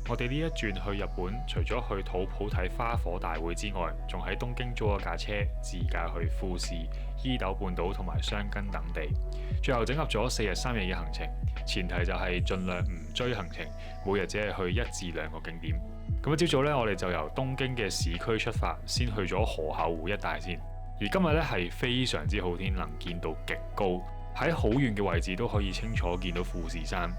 我哋呢一轉去日本，除咗去土浦睇花火大會之外，仲喺東京租咗架車，自駕去富士、伊豆半島同埋箱根等地，最後整合咗4日3夜嘅行程。前提就係盡量唔追行程，每日只係去1至2個景點。咁朝早呢，我哋就由東京嘅市區出發，先去咗河口湖一帶先。而今日呢，係非常之好天，能見度極高，喺好遠嘅位置都可以清楚見到富士山。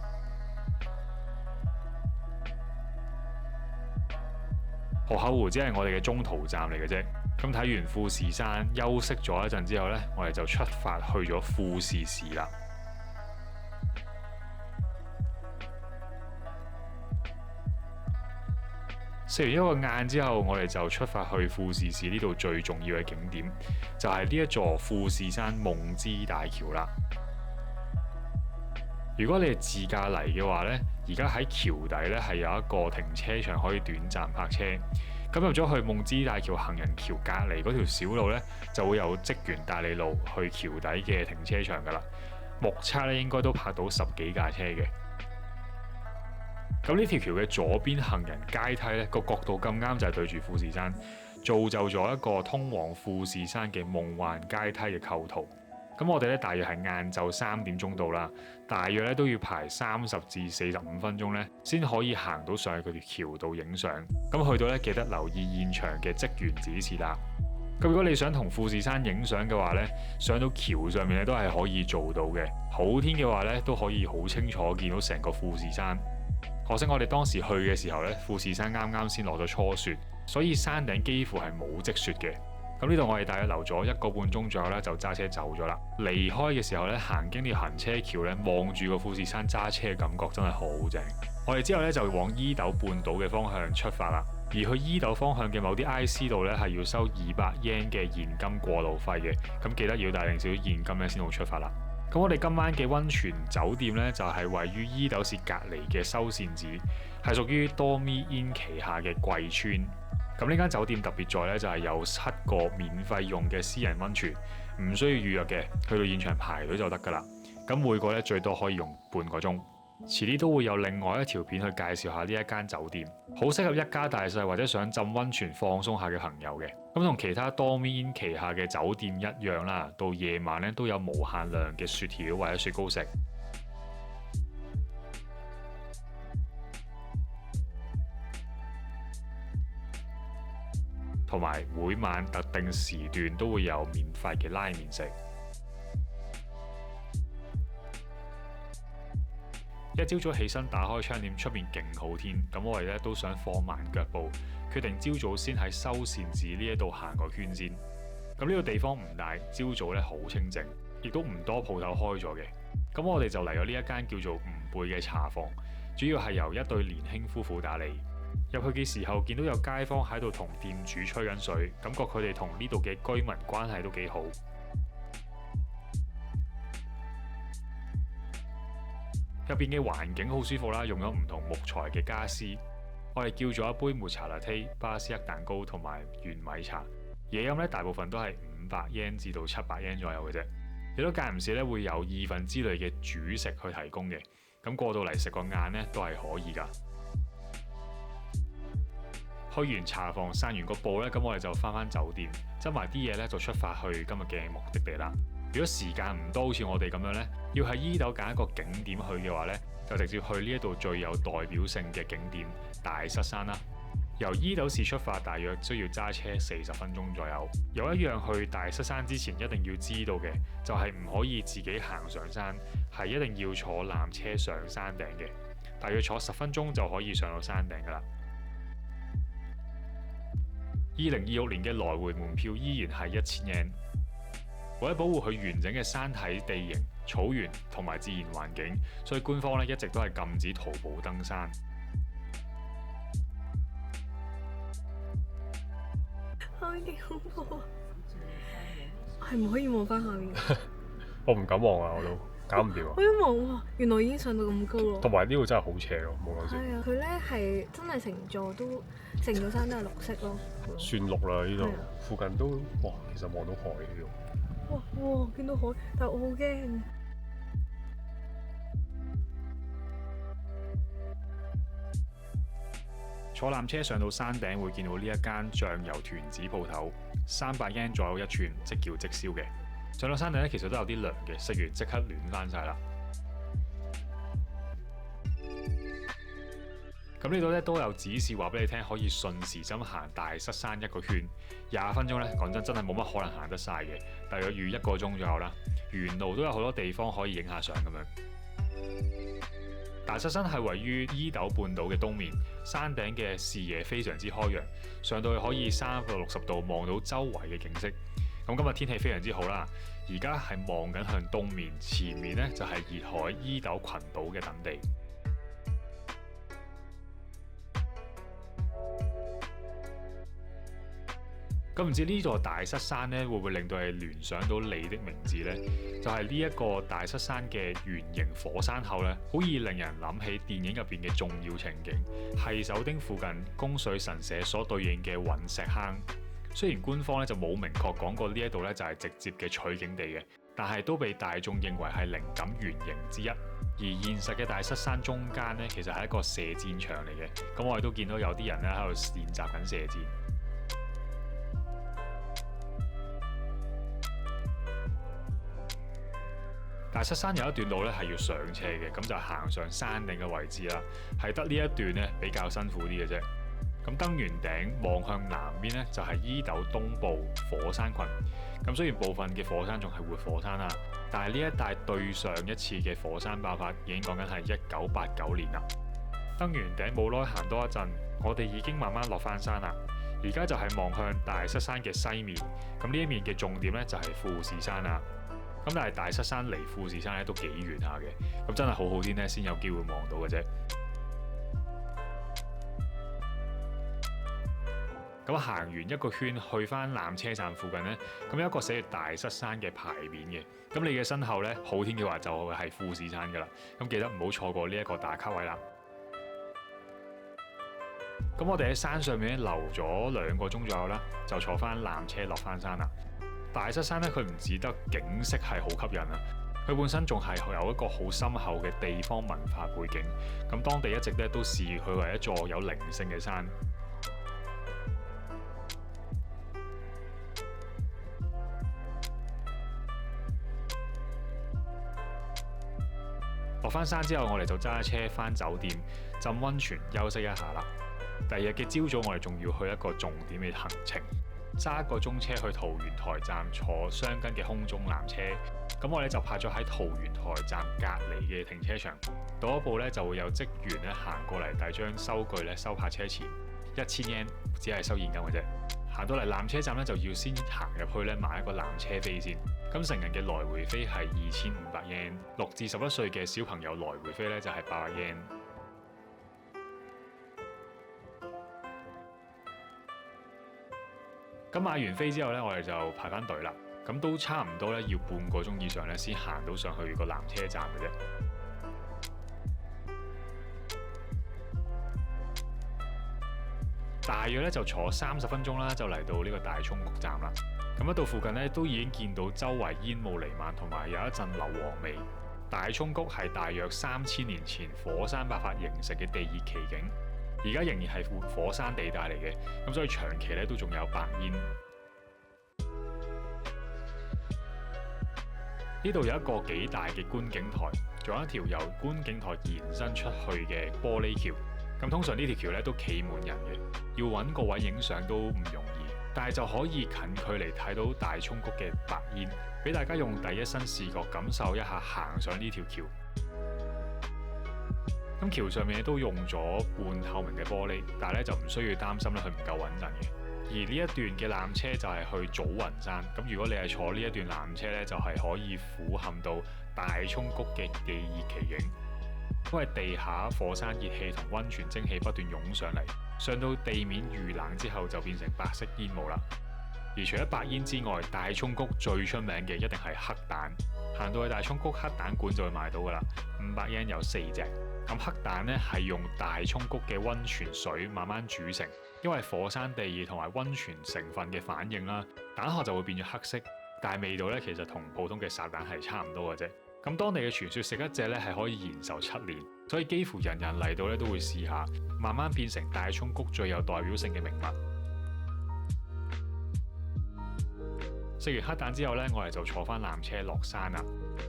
河口湖只係我哋嘅中途站嚟嘅啫。咁睇完富士山，休息咗一陣之後呢，我哋就出發去咗富士市啦。食完一個晏之後，我哋就出發去富士市呢度最重要嘅景點，就係呢一座富士山夢之大橋啦。如果你係自駕嚟嘅話呢，而家喺橋底呢係有一個停車場可以短暫泊車。咁入咗去夢之大橋行人橋隔離嗰條小路呢，就會有職員帶你路去橋底嘅停車場噶啦。目測咧應該都泊到10幾架車嘅。咁呢條橋嘅左邊行人階梯呢個角度咁啱就係對住富士山，造就咗一個通往富士山嘅夢幻階梯嘅構圖。咁我哋咧大約係晏晝3點鐘到啦，大約咧都要排30至45分鐘咧，先可以行到上去嗰條橋度影相。咁去到咧記得留意現場嘅職員指示啦。咁如果你想同富士山影相嘅話咧，上到橋上面咧都係可以做到嘅。好天嘅話咧都可以好清楚見到成個富士山。可惜我哋當時去嘅時候咧，富士山啱啱先落咗初雪，所以山頂幾乎係冇積雪嘅。咁呢度我哋大約留咗1個半鐘左右咧，就揸車走咗啦。離開嘅時候咧，行經呢條行車橋咧，望住個富士山揸車嘅感覺真係好正。我哋之後咧就往伊豆半島嘅方向出發啦。而去伊豆方向嘅某啲 IC 度咧係要收200 yen 嘅現金過路費嘅，咁記得要帶定少少現金咧先好出發啦。咁我哋今晚嘅溫泉酒店咧就係位於伊豆市隔離嘅修善寺，係屬於 Dormy Inn 旗下嘅貴村。咁呢間酒店特別在咧就係有7個免費用嘅私人溫泉，唔需要預約嘅，去到現場排隊就得㗎啦。咁每個咧最多可以用半個鐘。遲啲都會有另外一條片去介紹下呢一間酒店，好適合一家大細或者想浸溫泉放鬆下嘅朋友嘅。咁同其他 Dormy Inn 旗下嘅酒店一樣啦，到夜晚咧都有無限量嘅雪條或者雪糕食。同埋每晚特定時段都會有免費嘅拉麵食。一朝早起身打開窗簾，出面勁好天，咁我哋咧都想放慢腳步，決定朝早先喺修善寺呢一度行個圈先。咁呢個地方唔大，朝早咧好清靜，亦都唔多鋪頭開咗嘅。咁我哋就嚟咗呢一間叫做吾輩嘅茶房，主要係由一對年輕夫婦打理。入去嘅時候見到有街坊喺度同店主吹緊水，感覺佢哋同呢度嘅居民關係都幾好。入邊嘅環境好舒服啦，用咗唔同木材嘅家私。我哋叫咗一杯抹茶拿鐵、巴斯克蛋糕同埋玄米茶。嘢飲咧大部分都係500 yen 至到700 yen 左右嘅啫。亦都間唔時咧會有意粉之類嘅主食去提供嘅。咁過到嚟食個晏咧都係可以㗎。去完茶房散完個步咧，咁我哋就翻酒店，執埋啲嘢咧就出發去今日嘅目的地啦。如果時間唔多，好似我哋咁樣呢，要喺伊豆揀一個景點去嘅話呢，就直接去呢一度最有代表性嘅景點大室山啦。由伊豆市出發，大約需要揸車40分鐘左右。有一樣去大室山之前一定要知道嘅，就係唔可以自己行上山，係一定要坐纜車上山頂嘅。大約坐10分鐘就可以上到山頂噶啦。2026年嘅來回門票依然係1000 yen。為咗保護佢完整嘅山體地形、草原同埋自然環境，所以官方咧一直都係禁止徒步登山。下面幾恐怖啊！係唔可以望翻下面？我唔敢望啊，我都搞唔掂啊！我一望哇，原來已經上到咁高咯。同埋呢度真係好斜咯，冇講笑。係啊，佢咧係真係成座山都係綠色咯。算綠啦呢度，附近都哇，其實望到海呢度。哇！見到海，但係我好驚。坐纜車上到山頂會見到呢一間醬油團子鋪頭，300 yen 左右一串，即叫即燒嘅。上到山頂咧，其實都有啲涼嘅，食完即刻暖翻晒啦。咁呢度咧都有指示話俾你聽，可以順時針行大塞山一個圈，20分鐘咧，講真真係冇乜可能行得晒嘅，大約預1個鐘左右啦。沿路都有好多地方可以影下相咁樣。大塞山係位於伊豆半島嘅東面，山頂嘅視野非常之開揚，上到去可以360度望到周圍嘅景色。咁今日天氣非常之好啦，而家係望緊向東面，前面呢就係熱海伊豆群島嘅等地。咁唔知呢座大塞山咧，會唔會令到你聯想到你的名字呢？就係呢一個大塞山嘅圓形火山口咧，好易令人諗起電影入邊嘅重要情景，係手丁附近供水神社所對應嘅隕石坑。雖然官方咧就冇明確講過呢一度咧就係直接嘅取景地嘅，但係都被大眾認為係靈感原型之一。而現實嘅大塞山中間咧，其實係一個射箭場嚟嘅。咁我哋都見到有啲人咧喺度練習緊射箭。大塞山有一段路咧係要上斜嘅，咁就行上山頂嘅位置啦。係得呢一段咧比較辛苦啲嘅啫。咁登完頂望向南邊咧，就係伊豆東部火山群。咁雖然部分嘅火山仲係活火山啦，但係呢一帶對上一次嘅火山爆發已經講緊係1989年啦。登完頂冇耐行多一陣，我哋已經慢慢落翻山啦。而家就係望向大塞山嘅西面，咁呢一面嘅重點咧就係富士山啦。咁但係大塞山離富士山咧都幾遠下嘅，咁真係好好天咧先有機會望到嘅啫。咁行完一個圈去翻纜車站附近呢，咁有一個寫住大塞山嘅牌匾嘅。咁你嘅身後呢，好天嘅話就會係富士山噶啦。咁記得唔好錯過呢一個打卡位啦。咁我哋喺山上面留咗2個鐘左右啦，就坐翻纜車落翻山啦。大塞山咧，佢唔止得景色係好吸引啊，佢本身仲係有一個好深厚嘅地方文化背景。咁當地一直咧都視佢為一座有靈性嘅山。落翻山之後，我哋就揸車翻酒店浸溫泉休息一下啦。第二日嘅朝早，我哋仲要去一個重點嘅行程。揸1個鐘車去桃園台站坐雙根嘅空中纜車，咁我哋就泊咗喺桃園台站隔離嘅停車場。到一步咧就會有職員咧行過嚟遞張收據咧收泊車錢，1000 yen， 只係收現金嘅啫。行到嚟纜車站咧就要先行入去咧買一個纜車飛先。咁成人嘅來回飛係2500 yen，6至11歲嘅小朋友來回飛咧就係800 yen。咁買完飛之後咧，我哋就排翻隊啦。咁都差唔多咧，要半個鐘以上咧，先行到上去個纜車站嘅啫。大約咧就坐30分鐘啦，就嚟到呢個大涌谷站啦。咁一到附近咧，都已經見到周圍煙霧彌漫，同埋有一陣硫磺味。大涌谷係大約3000年前火山爆發形成嘅地熱奇景。而家仍然係火山地帶嚟嘅，咁所以長期咧都仲有白煙。呢度有一個幾大嘅觀景台，仲有一條由觀景台延伸出去嘅玻璃橋。咁通常呢條橋咧都企滿人嘅，要揾個位影相都唔容易，但係就可以近距離睇到大涌谷嘅白煙，俾大家用第一身視覺感受一下行上呢條橋。咁橋上面都用咗半透明嘅玻璃，但係咧就唔需要擔心咧佢唔夠穩陣嘅。而呢一段嘅纜車就係去祖雲山，咁如果你係坐呢一段纜車咧，就係可以俯瞰到大涌谷嘅地熱奇景。因為地下火山熱氣同溫泉蒸汽不斷湧上嚟，上到地面遇冷之後就變成白色煙霧啦。而除咗白煙之外，大涌谷最出名嘅一定係黑蛋。行到去大涌谷黑蛋館就會買到噶啦，500 yen 有4隻。咁黑蛋咧係用大涌谷嘅溫泉水慢慢煮成，因為火山地熱同埋溫泉成分嘅反應啦，蛋殼就會變咗黑色，但係味道咧其實同普通嘅烚蛋係差唔多嘅啫。咁當地嘅傳說食一隻咧係可以延壽7年，所以幾乎人人嚟到咧都會試下，慢慢變成大涌谷最有代表性嘅名物。食完黑蛋之後咧，我哋就坐翻纜車落山啦。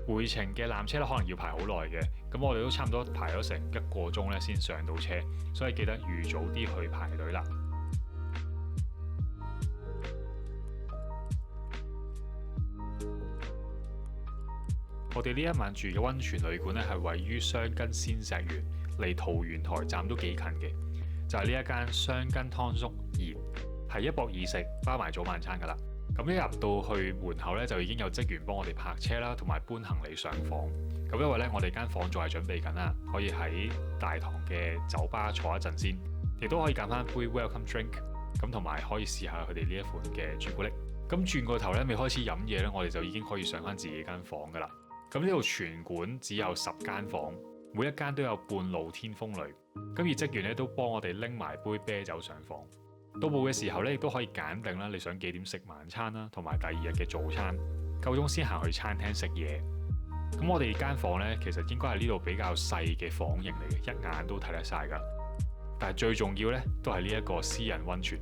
回程嘅纜車咧可能要排好耐嘅，咁我哋都差唔多排咗成1個鐘咧先上到車，所以記得預早啲去排隊啦。我哋呢一晚住嘅溫泉旅館咧係位於箱根仙石園，離桃園台站都幾近嘅，就係呢一間箱根湯宿宴，係一博二食，包埋早晚餐噶啦。咁一入到去門口咧，就已經有職員幫我哋泊車啦，同埋搬行李上房。咁因為咧，我哋間房仲係準備緊啦，可以喺大堂嘅酒吧坐一陣先，亦都可以揀翻杯 welcome drink， 咁同埋可以試下佢哋呢一款嘅朱古力。咁轉個頭咧，未開始飲嘢咧，我哋就已經可以上翻自己間房噶啦。咁呢度全館只有10間房，每一間都有半露天風呂。咁而職員咧都幫我哋拎埋杯啤酒上房。到埗嘅時候咧，亦都可以揀定啦，你想幾點食晚餐啦，同埋第二日嘅早餐。夠鐘先行去餐廳食嘢。咁我哋間房咧，其實應該係呢度比較細嘅房型嚟嘅，一眼都睇得晒㗎。但係最重要咧，都係呢一個私人溫泉。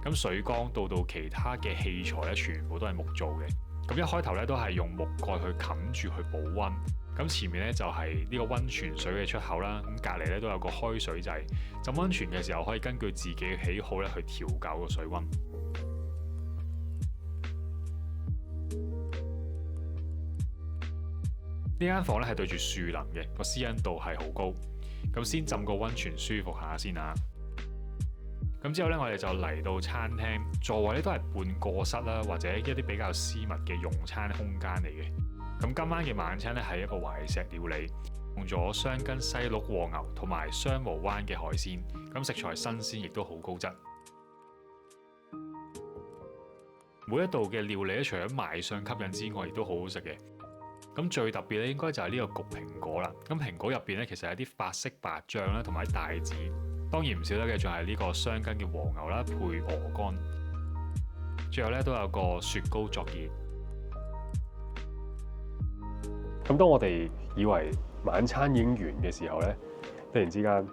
咁水缸到其他嘅器材咧，全部都係木做嘅。咁一開頭咧都係用木蓋去冚住去保溫。咁前面咧就係呢個溫泉水嘅出口啦。咁隔離咧都有個開水掣，浸溫泉嘅時候可以根據自己嘅喜好咧去調校個水溫。呢間房咧係對住樹林嘅，個私隱度係好高。咁先浸個溫泉舒服下先啊！咁之後咧，我哋就嚟到餐廳，座位咧都係半個室啦，或者一啲比較私密嘅用餐空間嚟嘅。咁今晚嘅晚餐咧係一個懷石料理，用咗箱根西鹿和牛同埋雙毛灣嘅海鮮，咁食材新鮮，亦都好高質。每一道嘅料理咧，除咗賣相吸引之外，亦都好好食嘅。咁最特別咧，應該就係呢個焗蘋果啦。咁蘋果入邊咧，其實係啲法式白醬啦，同埋帶子。當然唔少得嘅，仲係呢個箱根嘅和牛啦，配鵝肝。最後咧都有個雪糕作業。咁當我哋以為晚餐已經完嘅時候咧，突然之間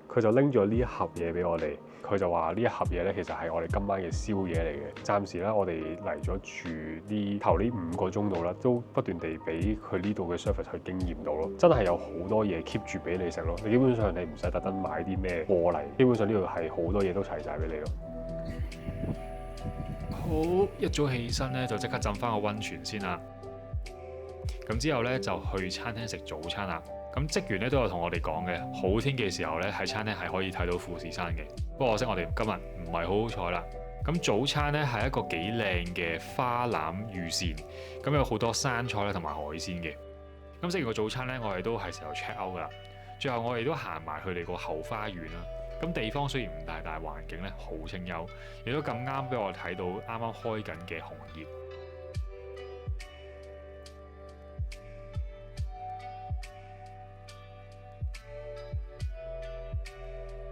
佢就拎咗呢一盒嘢俾我哋。佢就話呢一盒嘢咧，其實係我哋今晚嘅宵夜嚟嘅。暫時咧，我哋嚟咗住頭呢5個鐘度啦，都不斷地俾佢呢度嘅 service 去經驗到咯。真係有好多嘢 keep 住俾你食咯。你基本上你唔使特登買啲咩過嚟，基本上呢度係好多嘢都齊晒俾你咯。好，一早起身咧就即刻浸翻個溫泉先啦。咁之後咧就去餐廳食早餐啦。咁職員咧都有同我哋講嘅，好天嘅時候咧喺餐廳係可以睇到富士山嘅。不過可惜我哋今日唔係好好彩啦。咁早餐咧係一個幾靚嘅花欖御膳，咁有好多生菜咧同埋海鮮嘅。咁食完個早餐咧，我哋都係時候 check out 噶啦。最後我哋都行埋佢哋個後花園啦。咁地方雖然唔大，但係環境咧好清幽，亦都咁啱俾我睇到啱啱開緊嘅紅葉。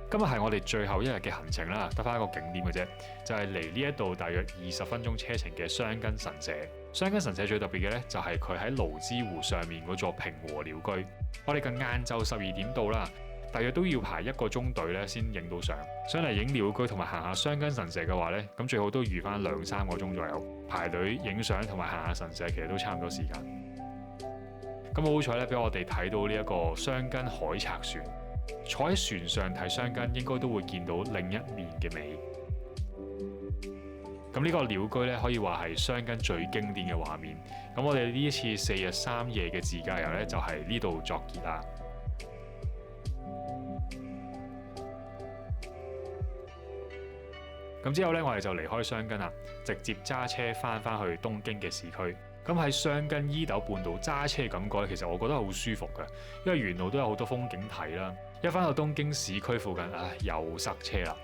今日係我哋最後一日嘅行程啦，得翻一個景點嘅啫，就係離呢一度大約20分鐘車程嘅箱根神社。箱根神社最特別嘅咧，就係佢喺蘆之湖上面嗰座平和鳥居。我哋近晏晝12點到啦，大約都要排1個鐘隊咧先影到相。想嚟影鳥居同埋行下箱根神社嘅話咧，咁最好都預翻2-3個鐘左右排隊影相同埋行下神社，其實都差唔多時間。咁好彩咧，俾我哋睇到呢一個箱根海賊船。坐喺船上睇箱根，應該都會見到另一面嘅美。咁呢個鳥居咧，可以話係箱根最經典嘅畫面。咁我哋呢一次4日3夜嘅自駕遊咧，就係呢度作結啦。咁之後咧，我哋就離開箱根啦，直接揸車翻去東京嘅市區。咁喺箱根伊豆半島揸車嘅感覺咧，其實我覺得好舒服嘅，因為沿路都有好多風景睇啦。一翻到東京市區附近，又塞車啦。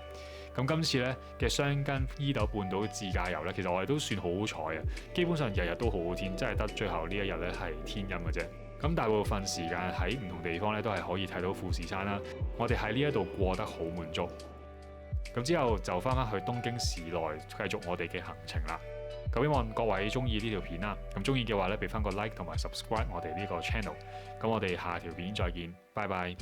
咁今次咧嘅箱根伊豆半島自駕遊咧，其實我哋都算好好彩啊！基本上日日都好好天，真係得最後呢一日咧係天陰嘅啫。咁大部分時間喺唔同地方咧都係可以睇到富士山啦。我哋喺呢一度過得好滿足。咁之後就翻去東京市內繼續我哋嘅行程啦。咁希望各位中意呢條片啦，咁中意嘅話咧，俾翻個 like 同埋 subscribe 我哋呢個 channel。咁我哋下條片再見，拜拜。